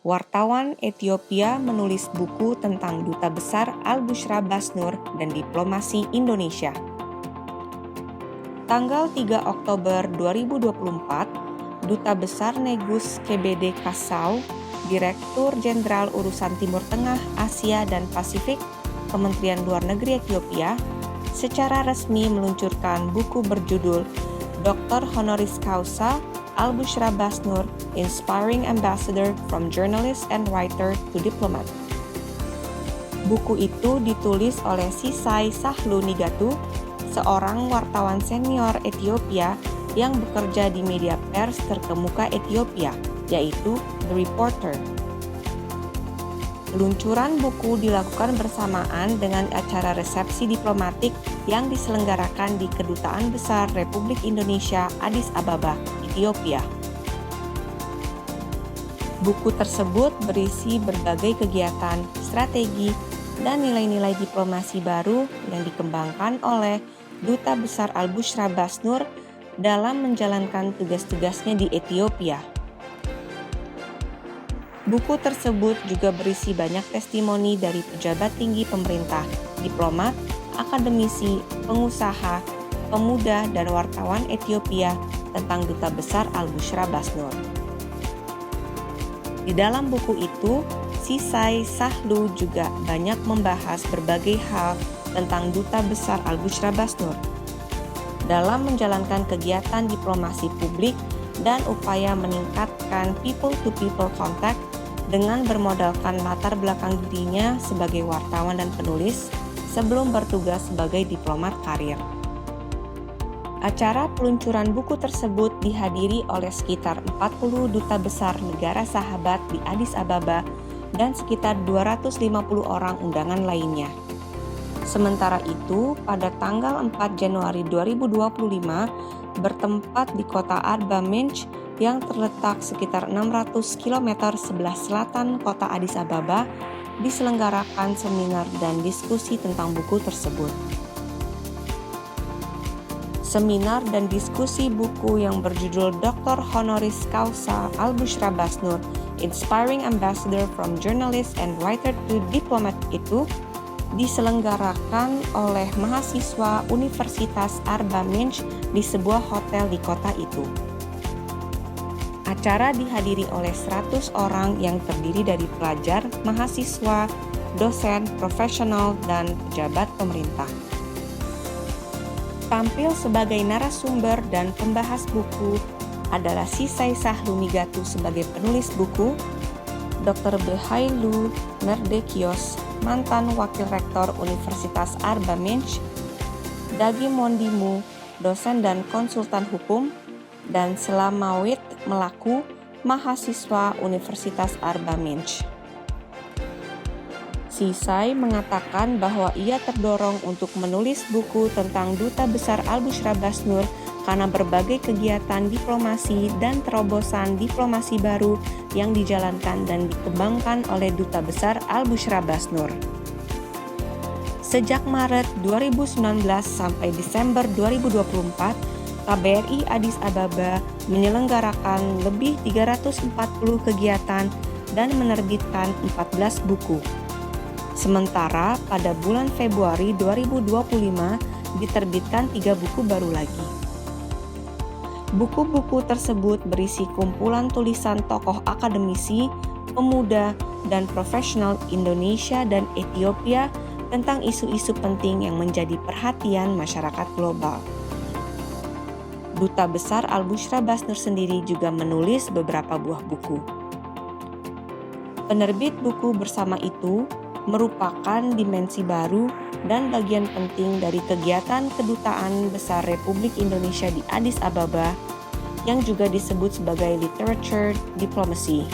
wartawan Ethiopia menulis buku tentang Duta Besar Al-Bushra Basnur dan diplomasi Indonesia. Tanggal 3 Oktober 2024, Duta Besar Negus KBD Kassau, Direktur Jenderal Urusan Timur Tengah, Asia, dan Pasifik, Kementerian Luar Negeri Ethiopia, secara resmi meluncurkan buku berjudul Dr. Honoris Causa Al-Bushra Basnur, Inspiring Ambassador from Journalist and Writer to Diplomat. Buku itu ditulis oleh Sisai Sahlu Nigatu, seorang wartawan senior Ethiopia yang bekerja di media pers terkemuka Ethiopia, yaitu The Reporter. Peluncuran buku dilakukan bersamaan dengan acara resepsi diplomatik yang diselenggarakan di Kedutaan Besar Republik Indonesia Addis Ababa, Ethiopia. Buku tersebut berisi berbagai kegiatan, strategi, dan nilai-nilai diplomasi baru yang dikembangkan oleh Duta Besar Al-Bushra Basnur dalam menjalankan tugas-tugasnya di Ethiopia. Buku tersebut juga berisi banyak testimoni dari pejabat tinggi pemerintah, diplomat, akademisi, pengusaha, pemuda, dan wartawan Ethiopia tentang Duta Besar Al-Bushra Basnur. Di dalam buku itu, Sisai Sahlu juga banyak membahas berbagai hal tentang Duta Besar Al-Bushra Basnur dalam menjalankan kegiatan diplomasi publik dan upaya meningkatkan people-to-people contact dengan bermodalkan latar belakang dirinya sebagai wartawan dan penulis sebelum bertugas sebagai diplomat karir. Acara peluncuran buku tersebut dihadiri oleh sekitar 40 duta besar negara sahabat di Addis Ababa dan sekitar 250 orang undangan lainnya. Sementara itu, pada tanggal 4 Januari 2025, bertempat di kota Arba Minch yang terletak sekitar 600 km sebelah selatan kota Addis Ababa, diselenggarakan seminar dan diskusi tentang buku tersebut. Seminar dan diskusi buku yang berjudul Dr. Honoris Causa Al-Bushra Basnur, Inspiring Ambassador from Journalist and Writer to Diplomat itu diselenggarakan oleh mahasiswa Universitas Arba Minch di sebuah hotel di kota itu. Acara dihadiri oleh 100 orang yang terdiri dari pelajar, mahasiswa, dosen, profesional, dan pejabat pemerintah. Tampil sebagai narasumber dan pembahas buku adalah Sisai Sahlu Nigatu sebagai penulis buku, Dr. Behailu Merdekios, mantan Wakil Rektor Universitas Arba Minch, Dagi Mondimu, dosen dan konsultan hukum, dan Selamawit Melaku, mahasiswa Universitas Arba Minch. Sisai mengatakan bahwa ia terdorong untuk menulis buku tentang Duta Besar Al-Bushra Basnur karena berbagai kegiatan diplomasi dan terobosan diplomasi baru yang dijalankan dan dikembangkan oleh Duta Besar Al-Bushra Basnur. Sejak Maret 2019 sampai Desember 2024, KBRI Addis Ababa menyelenggarakan lebih 340 kegiatan dan menerbitkan 14 buku. Sementara pada bulan Februari 2025 diterbitkan 3 buku baru lagi. Buku-buku tersebut berisi kumpulan tulisan tokoh akademisi, pemuda, dan profesional Indonesia dan Ethiopia tentang isu-isu penting yang menjadi perhatian masyarakat global. Duta Besar Al-Bushra Basnur sendiri juga menulis beberapa buah buku. Penerbit buku bersama itu merupakan dimensi baru dan bagian penting dari kegiatan Kedutaan Besar Republik Indonesia di Addis Ababa yang juga disebut sebagai literature diplomacy.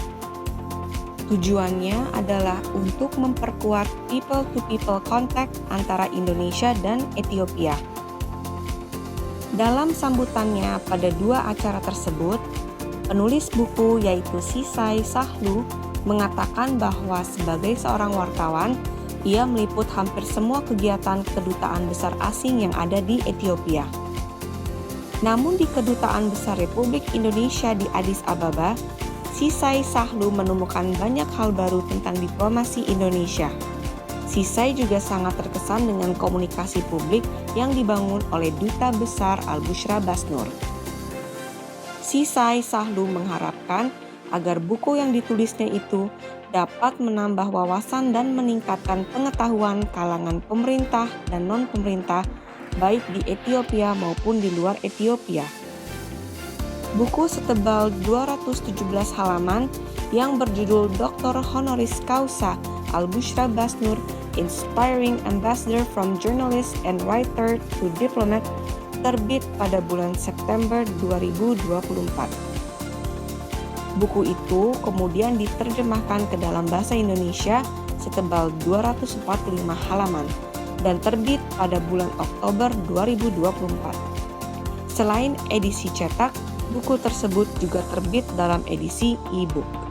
Tujuannya adalah untuk memperkuat people-to-people contact antara Indonesia dan Ethiopia. Dalam sambutannya pada 2 acara tersebut, penulis buku yaitu Sisai Sahlu mengatakan bahwa sebagai seorang wartawan, ia meliput hampir semua kegiatan kedutaan besar asing yang ada di Ethiopia. Namun di Kedutaan Besar Republik Indonesia di Addis Ababa, Sisai Sahlu menemukan banyak hal baru tentang diplomasi Indonesia. Sisai juga sangat terkesan dengan komunikasi publik yang dibangun oleh Duta Besar Al-Bushra Basnur. Sisai Sahlu mengharapkan agar buku yang ditulisnya itu dapat menambah wawasan dan meningkatkan pengetahuan kalangan pemerintah dan non-pemerintah baik di Ethiopia maupun di luar Ethiopia. Buku setebal 217 halaman yang berjudul Dr. Honoris Causa Al-Bushra Basnur, Inspiring Ambassador from Journalist and Writer to Diplomat terbit pada bulan September 2024. Buku itu kemudian diterjemahkan ke dalam bahasa Indonesia setebal 245 halaman dan terbit pada bulan Oktober 2024. Selain edisi cetak, buku tersebut juga terbit dalam edisi e-book.